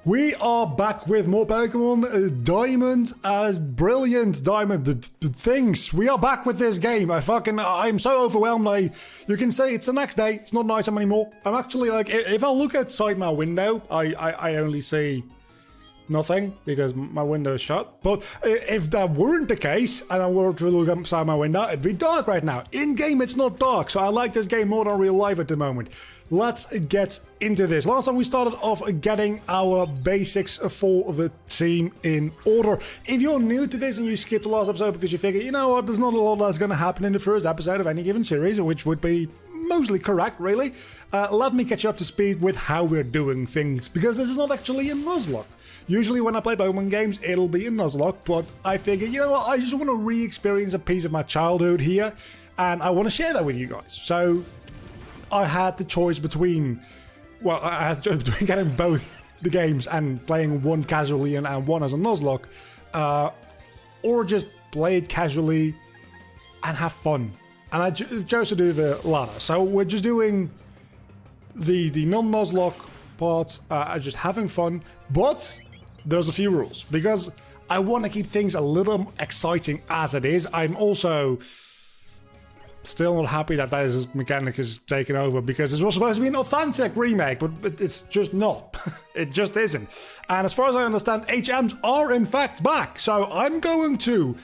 We are back with more Pokemon Diamond as brilliant Diamond things. We are back with this game. I'm so overwhelmed. You can say it's the next day. It's not nighttime anymore. I'm actually like, if I look outside my window, I only see nothing because my window is shut. But if that weren't the case and I were to look outside my window, it'd be dark right now. In game, it's not dark, so I like this game more than real life at the moment. Let's get into this. Last time we started off getting our basics for the team in order. If you're new to this and you skipped the last episode because you figure, you know what, there's not a lot that's going to happen in the first episode of any given series, which would be mostly correct, really. Let me catch you up to speed with how we're doing things, because this is not actually a Nuzlocke. Usually when I play Pokemon games, it'll be a Nuzlocke, but I figured, you know what, I just want to re-experience a piece of my childhood here, and I want to share that with you guys. So I had the choice between, getting both the games and playing one casually and one as a Nuzlocke, or just play it casually and have fun. And I chose to do the latter. So we're just doing the non-Nuzlocke part, just having fun, but there's a few rules, because I want to keep things a little exciting as it is. I'm also still not happy that this mechanic is taken over, because this was supposed to be an authentic remake, but it's just not. It just isn't. And as far as I understand, HMs are in fact back, so I'm going to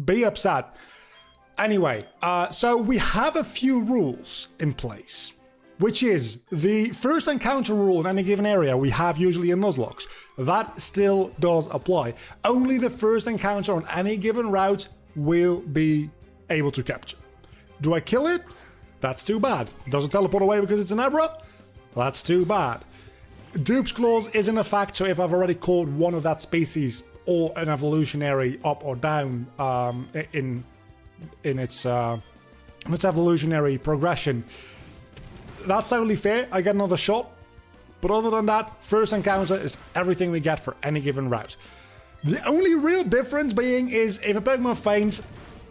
be upset. Anyway, so we have a few rules in place, which is the first encounter rule in any given area we have usually in Nuzlocks. That still does apply. Only the first encounter on any given route will be able to capture. Do I kill it? That's too bad. Does it teleport away because it's an Abra? That's too bad. Dupe's Clause is in effect, so if I've already caught one of that species or an evolutionary up or down in its evolutionary progression, that's totally fair. I get another shot. But other than that, first encounter is everything we get for any given route. The only real difference being is if a Pokemon faints,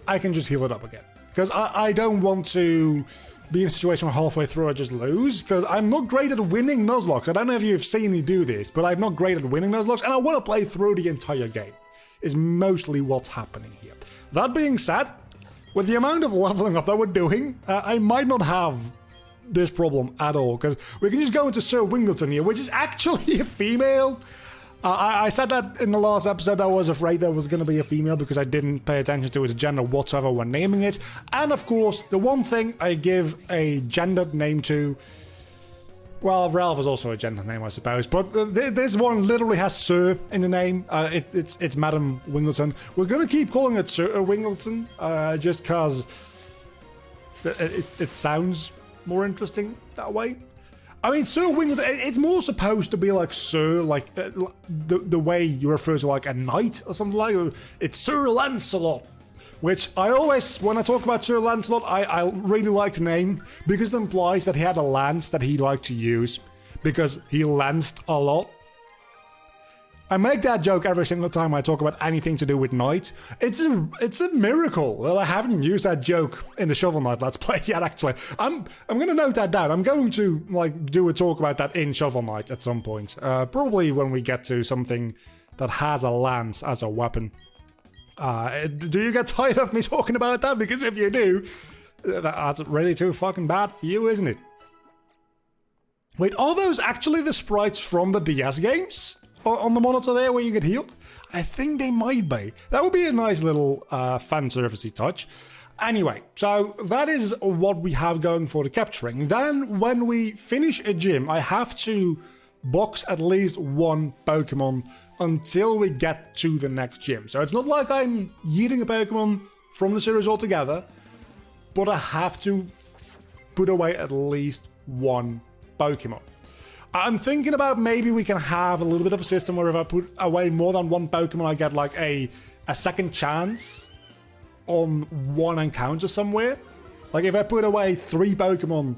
I can just heal it up again. Because I don't want to be in a situation where halfway through I just lose. Because I'm not great at winning Nuzlocks. I don't know if you've seen me do this, but I'm not great at winning Nuzlocks. And I want to play through the entire game. Is mostly what's happening here. That being said, with the amount of leveling up that we're doing, I might not have this problem at all, because we can just go into Sir Wingleton here, which is actually a female. I said that in the last episode. I was afraid there was going to be a female because I didn't pay attention to its gender whatsoever when naming it. And of course, the one thing I give a gendered name to, well, Ralph is also a gendered name, I suppose, but this one literally has Sir in the name. It's Madam Wingleton. We're going to keep calling it Sir Wingleton, just because it sounds more interesting that way. I mean, Sir Wingleton, it's more supposed to be like Sir, like the way you refer to like a knight or something like that. It's Sir Lancelot, which I always, when I talk about Sir Lancelot, I really like the name because it implies that he had a lance that he liked to use because he lanced a lot. I make that joke every single time I talk about anything to do with knights. It's a miracle that I haven't used that joke in the Shovel Knight Let's Play yet, actually. I'm going to note that down. I'm going to do a talk about that in Shovel Knight at some point. Probably when we get to something that has a lance as a weapon. Do you get tired of me talking about that? Because if you do, that's really too fucking bad for you, isn't it? Wait, are those actually the sprites from the DS games? On the monitor there where you get healed? I think they might be. That would be a nice little fan servicey touch. Anyway, so that is what we have going for the capturing. Then when we finish a gym, I have to box at least one Pokemon until we get to the next gym. So it's not like I'm yeeting a Pokemon from the series altogether, but I have to put away at least one Pokemon. I'm thinking about maybe we can have a little bit of a system where if I put away more than one Pokemon, I get like a second chance on one encounter somewhere. Like if I put away 3 Pokemon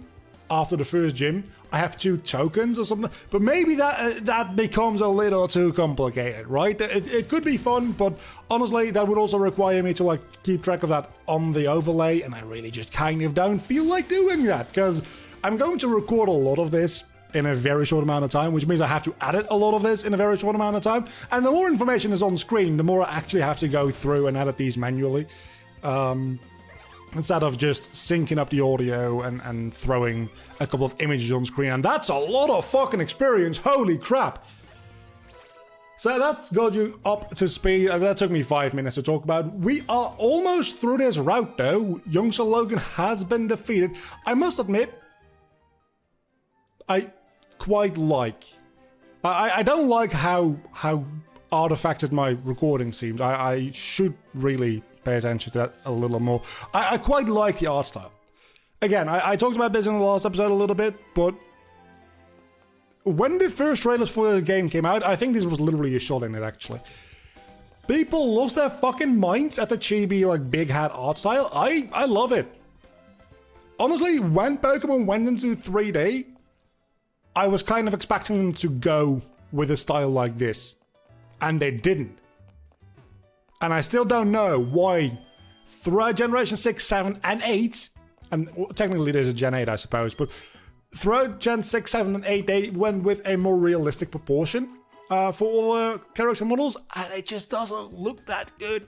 after the first gym, I have 2 tokens or something. But maybe that becomes a little too complicated, right? It could be fun, but honestly, that would also require me to like keep track of that on the overlay, and I really just kind of don't feel like doing that because I'm going to record a lot of this in a very short amount of time, which means I have to edit a lot of this in a very short amount of time. And the more information is on screen, the more I actually have to go through and edit these manually. Instead of just syncing up the audio and throwing a couple of images on screen. And that's a lot of fucking experience, holy crap. So that's got you up to speed. That took me 5 minutes to talk about. We are almost through this route though. Youngster Logan has been defeated. I must admit, I quite like. I don't like how artifacted my recording seems. I should really pay attention to that a little more. I quite like the art style. Again, I talked about this in the last episode a little bit, but when the first trailers for the game came out, I think this was literally a shot in it actually. People lost their fucking minds at the chibi, like, big hat art style. I love it. Honestly, when Pokemon went into 3D, I was kind of expecting them to go with a style like this. And they didn't. And I still don't know why throughout Generation 6, 7, and 8, and technically there's a Gen 8 I suppose, but throughout Gen 6, 7, and 8 they went with a more realistic proportion for all character models, and it just doesn't look that good.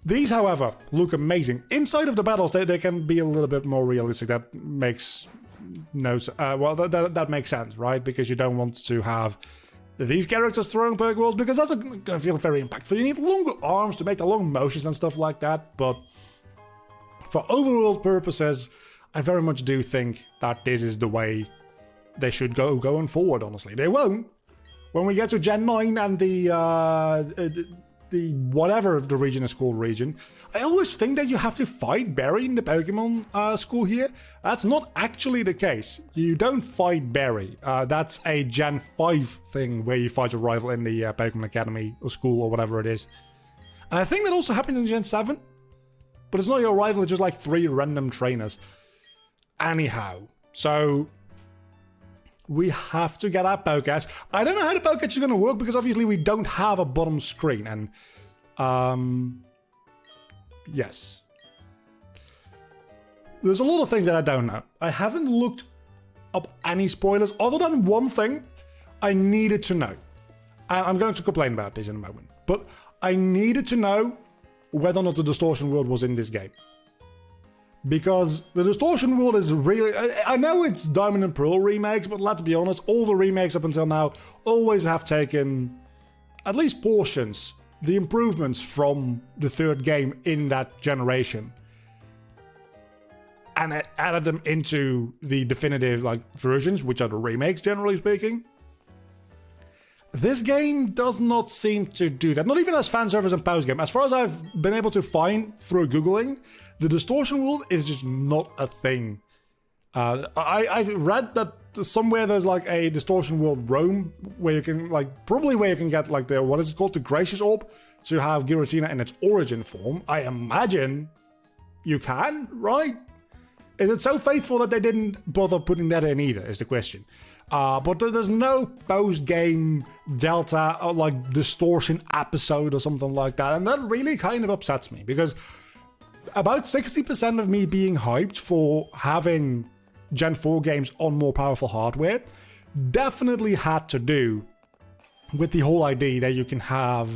These, however, look amazing. Inside of the battles, they can be a little bit more realistic. That makes that makes sense, right? Because you don't want to have these characters throwing Pokeballs, because that's going to feel very impactful. You need longer arms to make the long motions and stuff like that, but for overall purposes, I very much do think that this is the way they should go going forward, honestly. They won't. When we get to Gen 9 and the whatever the region is called region, I always think that you have to fight Barry in the Pokemon school here. That's not actually the case. You don't fight Barry. That's a Gen 5 thing where you fight your rival in the Pokemon Academy or school or whatever it is. And I think that also happens in Gen 7. But it's not your rival, it's just like 3 random trainers. Anyhow, so we have to get our Pokédex. I don't know how the Pokédex is going to work because obviously we don't have a bottom screen. And yes. There's a lot of things that I don't know. I haven't looked up any spoilers other than one thing I needed to know. And I'm going to complain about this in a moment. But I needed to know whether or not the Distortion World was in this game. Because the Distortion World is really... I know it's Diamond and Pearl remakes, but let's be honest, all the remakes up until now always have taken at least portions, the improvements from the third game in that generation, and added them into the definitive versions, which are the remakes, generally speaking. This game does not seem to do that. Not even as fan service and post game. As far as I've been able to find through Googling, the Distortion World is just not a thing. I've read that somewhere there's a Distortion World roam where you can probably where you can get the what is it called, the Gracious Orb, to have Giratina in its origin form. I imagine you can, right? Is it so faithful that they didn't bother putting that in either, is the question. But there's no post-game Delta or Distortion episode or something like that, and that really kind of upsets me, because about 60% of me being hyped for having Gen 4 games on more powerful hardware definitely had to do with the whole idea that you can have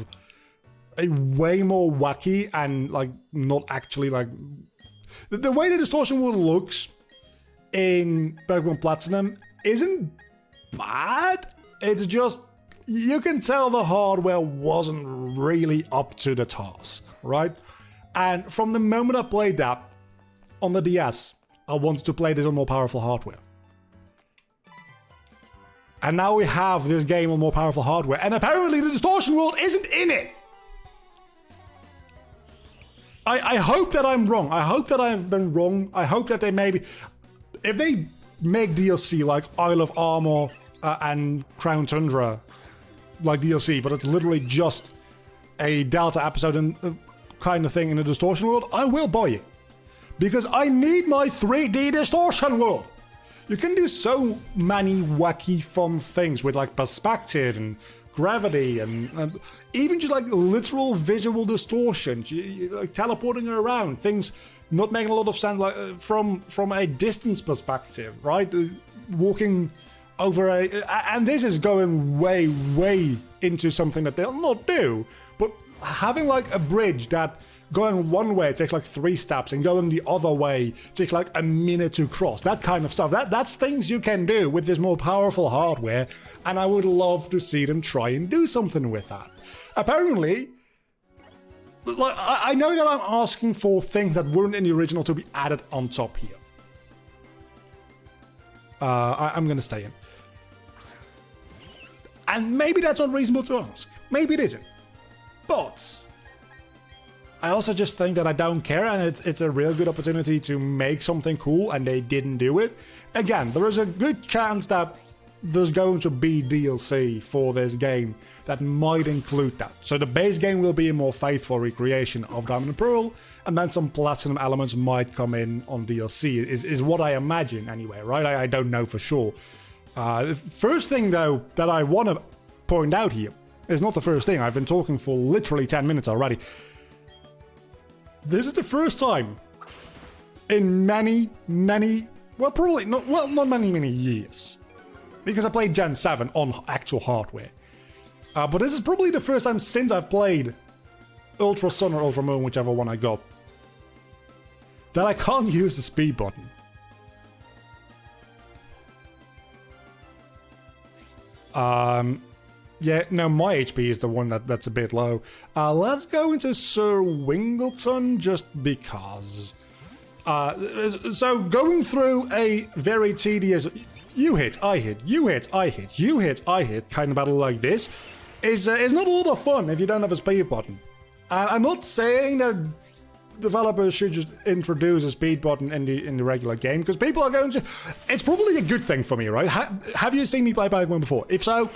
a way more wacky and not actually the way the Distortion World looks in Pokemon Platinum isn't bad. It's just you can tell the hardware wasn't really up to the task, right? And from the moment I played that on the DS, I wanted to play this on more powerful hardware. And now we have this game on more powerful hardware, and apparently the Distortion World isn't in it! I hope that I'm wrong. I hope that I've been wrong. I hope that they maybe... If they make DLC like Isle of Armor and Crown Tundra DLC, but it's literally just a Delta episode and kind of thing in the Distortion World, I will buy it. Because I need my 3D Distortion World. You can do so many wacky fun things with perspective and gravity and even just literal visual distortion, teleporting around, things not making a lot of sense from a distance perspective, right? Walking over and this is going way, way into something that they'll not do, but having like a bridge that going one way takes like 3 steps and going the other way takes like a minute to cross, that kind of stuff. That's things you can do with this more powerful hardware, and I would love to see them try and do something with that. Apparently, like, I know that I'm asking for things that weren't in the original to be added on top here. I'm gonna stay in. And maybe that's unreasonable to ask. Maybe it isn't. But I also just think that I don't care, and it's a real good opportunity to make something cool, and they didn't do it. Again, there is a good chance that there's going to be DLC for this game that might include that. So the base game will be a more faithful recreation of Diamond and Pearl, and then some Platinum elements might come in on DLC, is what I imagine anyway, right? I don't know for sure. First thing, though, that I want to point out here is not the first thing. I've been talking for literally 10 minutes already. This is the first time in many, well, probably not, well, not many years, because I played Gen 7 on actual hardware. But this is probably the first time since I've played Ultra Sun or Ultra Moon, whichever one I got, that I can't use the speed button. Yeah, no, my HP is the one that's a bit low. Let's go into Sir Wingleton just because. So going through a very tedious you hit, I hit, you hit, I hit, you hit, I hit kind of battle like this is not a lot of fun if you don't have a speed button. And I'm not saying that developers should just introduce a speed button in the regular game, because people are going to. It's probably a good thing for me, right? Have you seen me play Pokemon before? If so,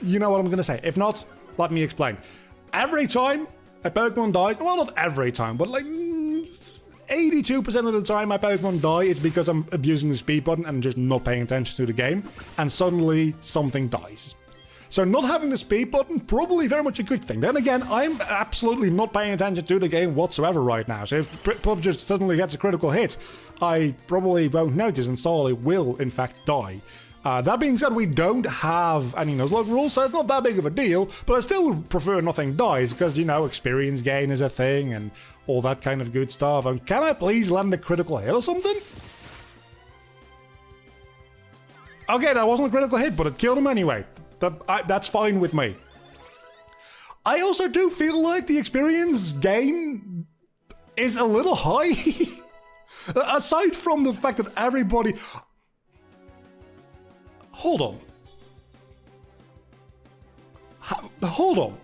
you know what I'm going to say. If not, let me explain. Every time a Pokemon dies, well, not every time, but like 82% of the time my Pokemon die, it's because I'm abusing the speed button and just not paying attention to the game, and suddenly something dies. So not having the speed button, probably very much a good thing. Then again, I'm absolutely not paying attention to the game whatsoever right now. So if Pub just suddenly gets a critical hit, I probably won't notice and Starly will in fact die. That being said, we don't have any Nuzlocke rules, so it's not that big of a deal, but I still prefer nothing dies, because, you know, experience gain is a thing, and all that kind of good stuff. And can I please land a critical hit or something? Okay, that wasn't a critical hit, but it killed him anyway. That's fine with me. I also do feel like the experience gain is a little high. Aside from the fact that everybody... Hold on. Hold on.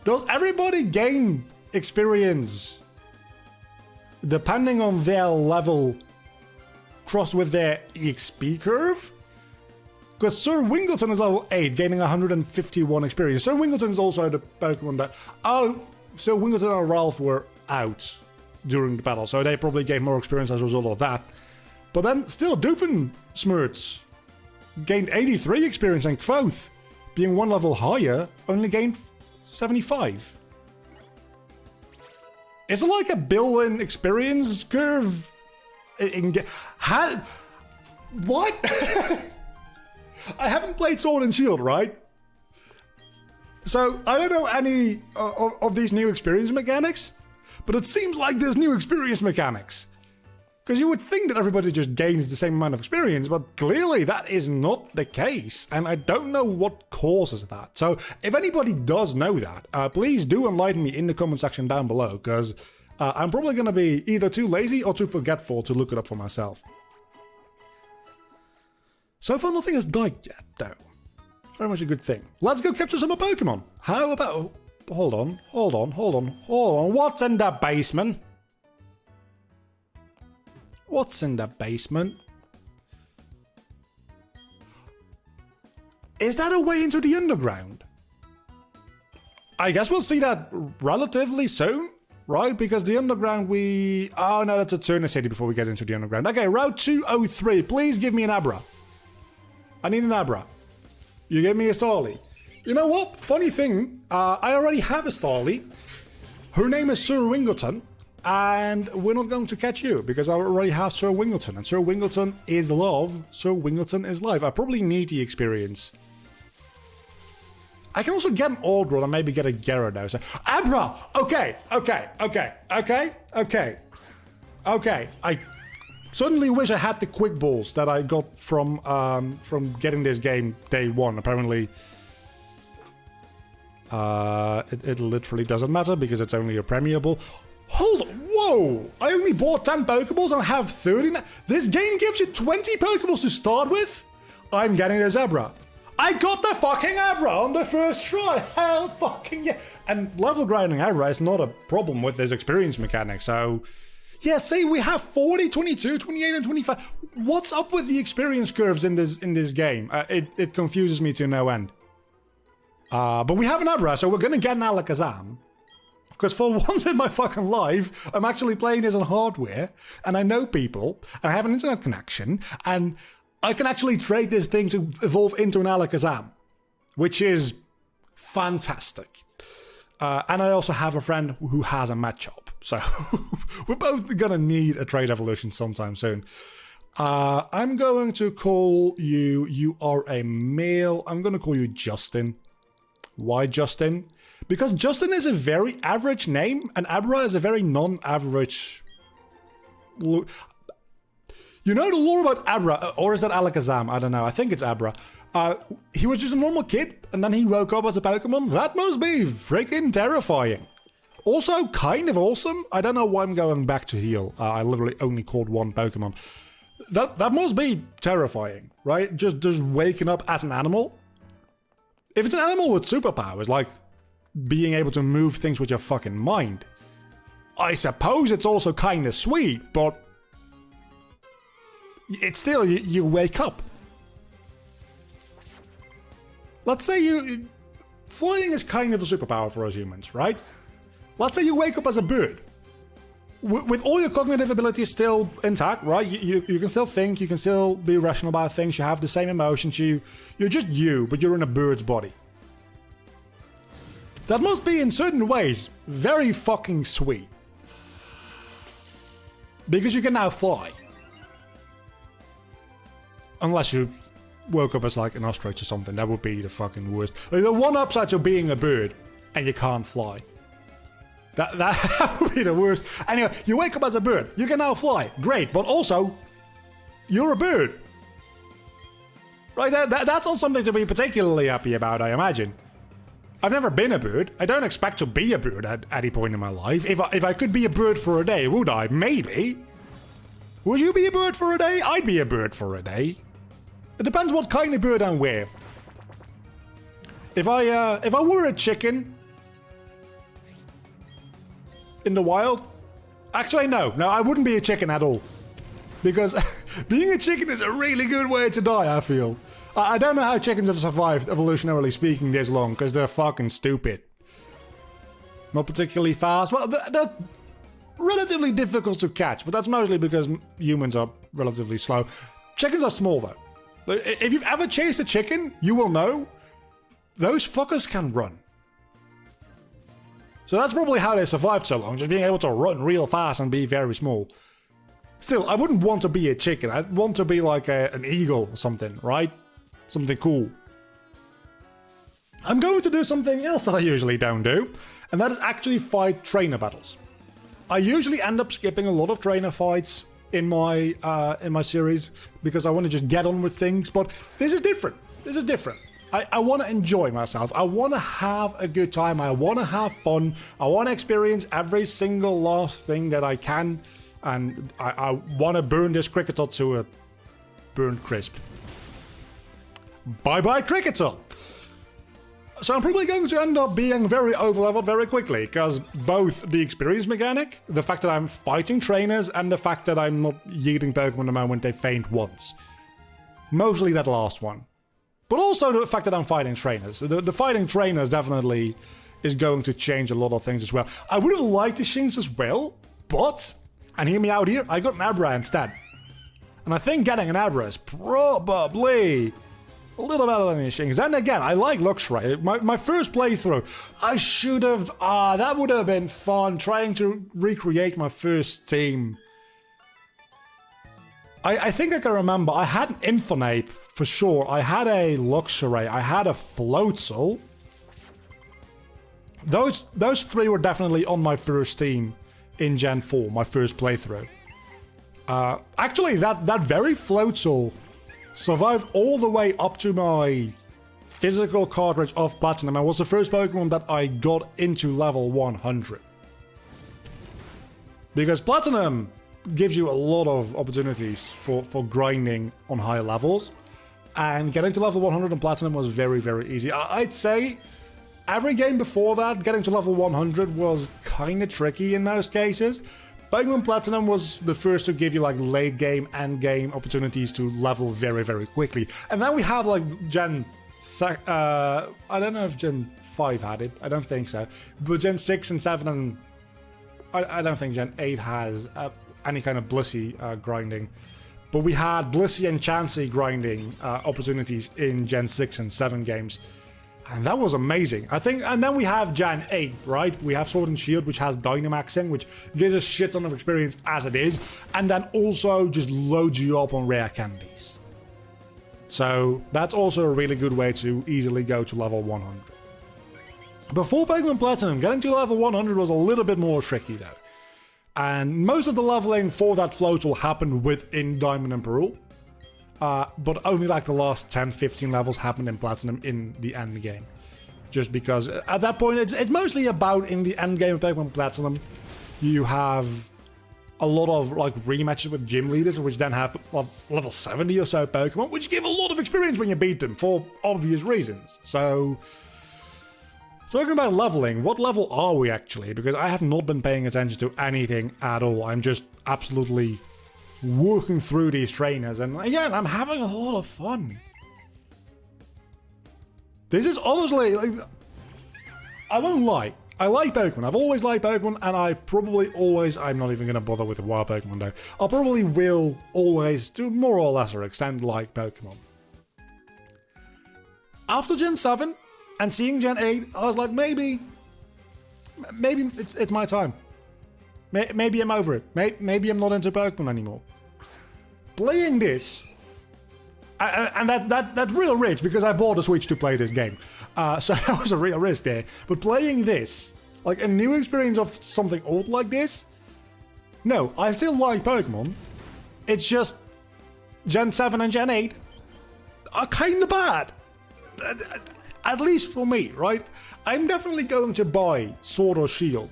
Does everybody gain experience depending on their level crossed with their EXP curve? Because Sir Wingleton is level 8, gaining 151 experience. Sir Wingleton is also the Pokemon that... Oh, Sir Wingleton and Ralph were out during the battle, so they probably gained more experience as a result of that. But then, still, Doofenshmirtz gained 83 experience, and Quoth, being one level higher, only gained 75. Is it like a built-in experience curve? What? I haven't played Sword and Shield, right? So, I don't know any of these new experience mechanics, but it seems like there's new experience mechanics. Because you would think that everybody just gains the same amount of experience, but clearly that is not the case, and I don't know what causes that. So if anybody does know that, please do enlighten me in the comment section down below, because I'm probably going to be either too lazy or too forgetful to look it up for myself. So far nothing has died yet, though. Very much a good thing. Let's go capture some more Pokemon. How about... Hold on. What's in the basement? What's in the basement? Is that a way into the underground? I guess we'll see that relatively soon, right? Because the underground Oh no, that's Eterna City before we get into the underground. Okay, Route 203. Please give me an Abra. I need an Abra. You give me a Starly. You know what? Funny thing, I already have a Starly. Her name is Sir Wingleton. And we're not going to catch you because I already have Sir Wingleton. And Sir Wingleton is love. Sir Wingleton is life. I probably need the experience. I can also get an Aldrod and maybe get a Gyarados. So, Abra! Okay. I suddenly wish I had the quick balls that I got from getting this game day one. Apparently, it literally doesn't matter because it's only a Premier Ball. Hold on, whoa! I only bought 10 Pokeballs and I have 30 now. This game gives you 20 Pokeballs to start with? I'm getting this Abra. I got the fucking Abra on the first try. Hell fucking yeah. And level grinding Abra is not a problem with this experience mechanic, so... Yeah, see, we have 40, 22, 28, and 25. What's up with the experience curves in this game? It confuses me to no end. But we have an Abra, so we're gonna get an Alakazam. Because for once in my fucking life, I'm actually playing this on hardware, and I know people, and I have an internet connection, and I can actually trade this thing to evolve into an Alakazam, which is fantastic. And I also have a friend who has a Machop, so we're both gonna need a trade evolution sometime soon. I'm going to call you, you are a male, I'm gonna call you Justin. Why Justin? Because Justin is a very average name, and Abra is a very non-average... You know the lore about Abra, or is that Alakazam? I don't know, I think it's Abra. He was just a normal kid, and then he woke up as a Pokemon. That must be freaking terrifying. Also, kind of awesome. I don't know why I'm going back to heal. I literally only caught one Pokemon. That must be terrifying, right? Just waking up as an animal. If it's an animal with superpowers, like being able to move things with your fucking mind, I suppose it's also kind of sweet, but it's still, you wake up. Let's say flying is kind of a superpower for us humans, right? Let's say you wake up as a bird. With all your cognitive abilities still intact, right? You can still think, you can still be rational about things, you have the same emotions, you're just you, but you're in a bird's body. That must be, in certain ways, very fucking sweet. Because you can now fly. Unless you woke up as like an ostrich or something, that would be the fucking worst. Like, the one upside to being a bird, and you can't fly. That would be the worst. Anyway, you wake up as a bird, you can now fly, great, but also, you're a bird. Right, that's not something to be particularly happy about, I imagine. I've never been a bird. I don't expect to be a bird at any point in my life. If I could be a bird for a day, would I? Maybe. Would you be a bird for a day? I'd be a bird for a day. It depends what kind of bird I'm where. If I were a chicken in the wild, actually no, I wouldn't be a chicken at all, because being a chicken is a really good way to die, I feel. I don't know how chickens have survived, evolutionarily speaking, this long, because they're fucking stupid. Not particularly fast. Well, they're relatively difficult to catch, but that's mostly because humans are relatively slow. Chickens are small, though. If you've ever chased a chicken, you will know those fuckers can run. So that's probably how they survived so long, just being able to run real fast and be very small. Still, I wouldn't want to be a chicken. I'd want to be like an eagle or something, right? Something cool. I'm going to do something else that I usually don't do, and that is actually fight trainer battles. I usually end up skipping a lot of trainer fights in my series because I want to just get on with things, but this is different. This is different. I want to enjoy myself. I want to have a good time. I want to have fun. I want to experience every single last thing that I can, and I want to burn this cricketer to a burnt crisp. Bye-bye cricketer! So I'm probably going to end up being very overleveled very quickly, because both the experience mechanic, the fact that I'm fighting trainers, and the fact that I'm not yeeting Pokemon the moment they faint once. Mostly that last one. But also the fact that I'm fighting trainers. The fighting trainers definitely is going to change a lot of things as well. I would have liked the Shinx as well, but, and hear me out here, I got an Abra instead. And I think getting an Abra is probably A little better than Yixing. Then again, I like Luxray. My first playthrough, I should have... that would have been fun, trying to recreate my first team. I think I can remember, I had an Infernape, for sure. I had a Luxray, I had a Floatzel. Those three were definitely on my first team in Gen 4, my first playthrough. Actually, that very Floatzel survived all the way up to my physical cartridge of Platinum and was the first Pokemon that I got into level 100. Because Platinum gives you a lot of opportunities for grinding on high levels, and getting to level 100 in Platinum was very, very easy. I'd say every game before that, getting to level 100 was kind of tricky in most cases. Pokemon Platinum was the first to give you like late game, end game opportunities to level very, very quickly. And then we have like I don't know if Gen 5 had it, I don't think so. But Gen 6 and 7 and I don't think Gen 8 has any kind of Blissey grinding. But we had Blissey and Chansey grinding opportunities in Gen 6 and 7 games. And that was amazing. I think, and then we have Gen 8, right? We have Sword and Shield, which has Dynamaxing, which gives us shit ton of experience as it is. And then also just loads you up on rare candies. So that's also a really good way to easily go to level 100. Before Pokemon Platinum, getting to level 100 was a little bit more tricky though. And most of the leveling for that Floatzel happened within Diamond and Pearl. But only like the last 10-15 levels happened in Platinum in the end game. Just because at that point it's mostly about in the end game of Pokemon Platinum you have a lot of like rematches with gym leaders which then have level 70 or so Pokemon, which give a lot of experience when you beat them for obvious reasons. So talking about leveling, what level are we actually? Because I have not been paying attention to anything at all. I'm just absolutely working through these trainers, and again, I'm having a lot of fun. This is honestly, like, I won't lie, I like Pokemon. I've always liked Pokemon, and I probably always, I'm not even going to bother with the wild Pokemon though, I probably will always, to more or lesser extent, like Pokemon. After Gen 7, and seeing Gen 8, I was like, maybe it's my time. Maybe I'm over it. Maybe I'm not into Pokemon anymore. Playing this, and that's real rich because I bought a Switch to play this game. So that was a real risk there. But playing this, like a new experience of something old like this, no, I still like Pokemon. It's just Gen 7 and Gen 8 are kind of bad. At least for me, right? I'm definitely going to buy Sword or Shield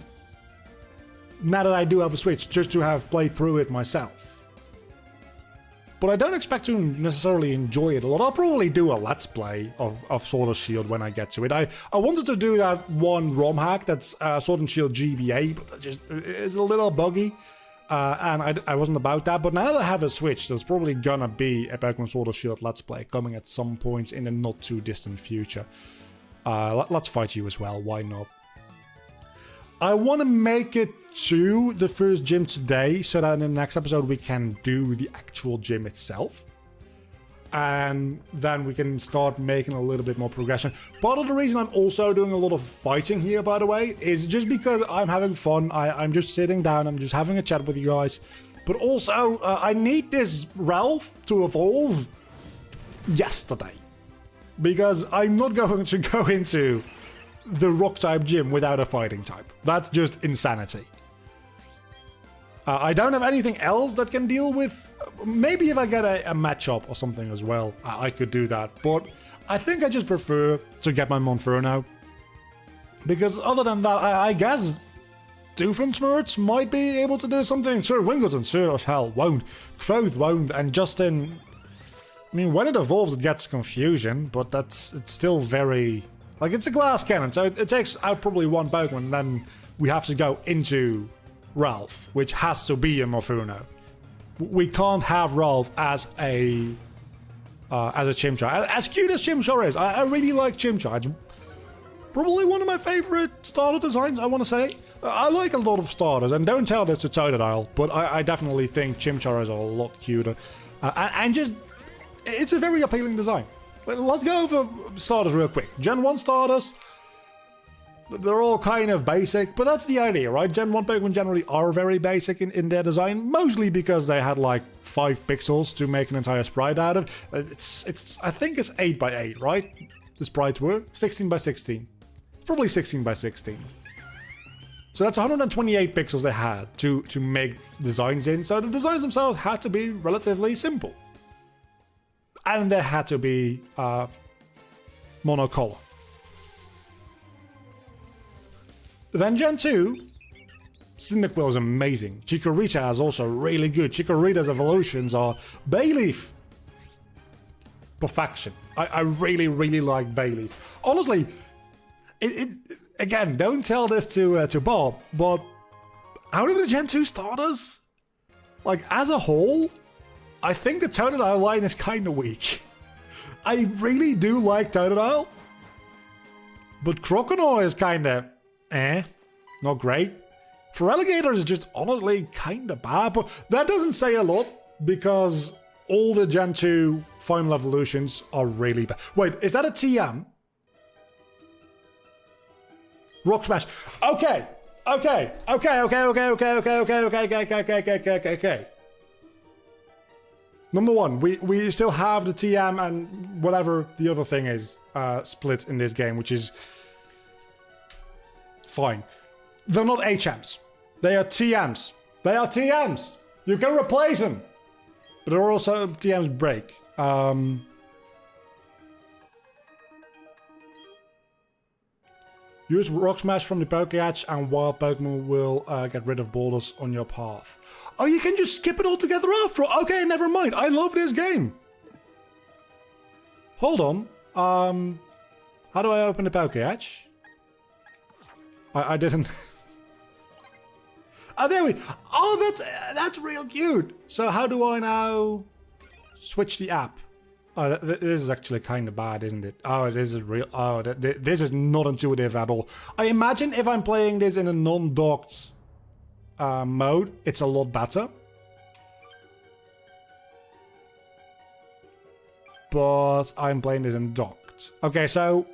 now that I do have a Switch, just to have played through it myself. But I don't expect to necessarily enjoy it a lot. I'll probably do a Let's Play of Sword or Shield when I get to it. I wanted to do that one ROM hack that's Sword and Shield GBA, but that just is a little buggy. And I wasn't about that. But now that I have a Switch, there's probably gonna be a Pokemon Sword or Shield Let's Play coming at some point in the not too distant future. Let's fight you as well, why not? I want to make it to the first gym today, so that in the next episode we can do the actual gym itself. And then we can start making a little bit more progression. Part of the reason I'm also doing a lot of fighting here, by the way, is just because I'm having fun. I'm just sitting down, I'm just having a chat with you guys. But also, I need this Ralph to evolve yesterday. Because I'm not going to go into the rock-type gym without a fighting type. That's just insanity. I don't have anything else that can deal with... Maybe if I get a matchup or something as well, I could do that. But I think I just prefer to get my Monferno. Because other than that, I guess Doofenshmirtz might be able to do something. Sir Wingleton, Sir as hell won't. Quoth won't, and Justin... I mean, when it evolves, it gets confusion, but it's still very... Like, it's a glass cannon, so it takes out probably one Pokemon, and then we have to go into Ralph, which has to be a Monferno. We can't have Ralph as a Chimchar. As cute as Chimchar is, I really like Chimchar. It's probably one of my favorite starter designs, I want to say. I like a lot of starters, and don't tell this to Totodile, but I definitely think Chimchar is a lot cuter. And just, it's a very appealing design. Let's go over starters real quick. Gen 1 starters, they're all kind of basic, but that's the idea, right? Gen 1 Pokemon generally are very basic in their design, mostly because they had like 5 pixels to make an entire sprite out of. It's I think it's 8 by 8, right? The sprites were 16 by 16. Probably 16 by 16. So that's 128 pixels they had to make designs in. So the designs themselves had to be relatively simple. And they had to be monocolor. Then Gen 2, Cyndaquil is amazing. Chikorita is also really good. Chikorita's evolutions are Bayleaf. Perfection. I really, really like Bayleaf. Honestly, again, don't tell this to Bob, but out of the Gen 2 starters, like as a whole, I think the Totodile line is kind of weak. I really do like Totodile, but Croconaw is kind of not great. Feraligatr is just honestly kind of bad, but that doesn't say a lot because all the Gen 2 final evolutions are really bad. Wait, is that a TM? Rock Smash. Okay. Number one, we still have the TM and whatever the other thing is split in this game, which is fine. They're not HMs. They are TMs. They are TMs. You can replace them. But there are also TMs break. Use Rock Smash from the Pokéhatch and wild Pokemon will get rid of boulders on your path. Oh, you can just skip it altogether after all. Okay, never mind. I love this game. Hold on. How do I open the Pokéhatch? I didn't... Oh, there we... Oh, that's real cute. So how do I now switch the app? Oh, this is actually kind of bad, isn't it? Oh, this is real... Oh, this is not intuitive at all. I imagine if I'm playing this in a non-docked mode, it's a lot better. But I'm playing this in docked. Okay, so